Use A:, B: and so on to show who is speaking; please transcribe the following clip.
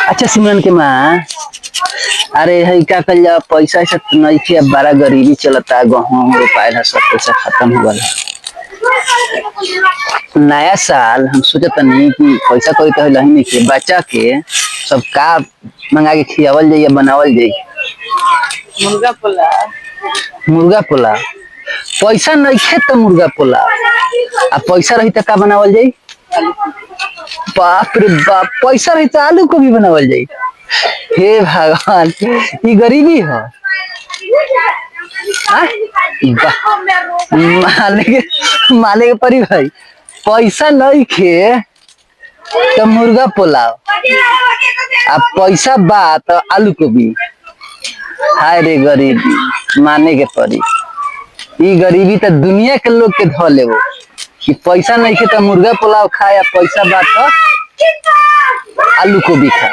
A: अच्छा सिमरन के माँ। अरे है क्या कल जा पैसा ऐसा नहीं कि अब बड़ा गरीबी चलता गेहूं रोपायल है सब पैसा खत्म हो गया। नया साल हम सोचत नहीं कि पैसा कोई तो नहीं के बच्चा के सब का मंगा के खियावल जाइए बनावल जाइए।
B: मुर्गा पुला।
A: मुर्गा पोला पैसा नहीं खे तो मुर्गा पोला आ पैसा रही तो का बनावल जाई। बाप रे बाप पैसा रही तो आलू को भी बनावल जाई। हे भगवान ये गरीबी है। हाँ? माले के परी भाई पैसा नहीं खे तो मुर्गा पोलाव अब पैसा बा तो आलू को भी। हाय रे गरीबी माने के परी। ये गरीबी तो दुनिया के लोग के धो ले कि पैसा नहीं खे तो मुर्गा पोलाव खाए पैसा बा तो आलू को भी खाए।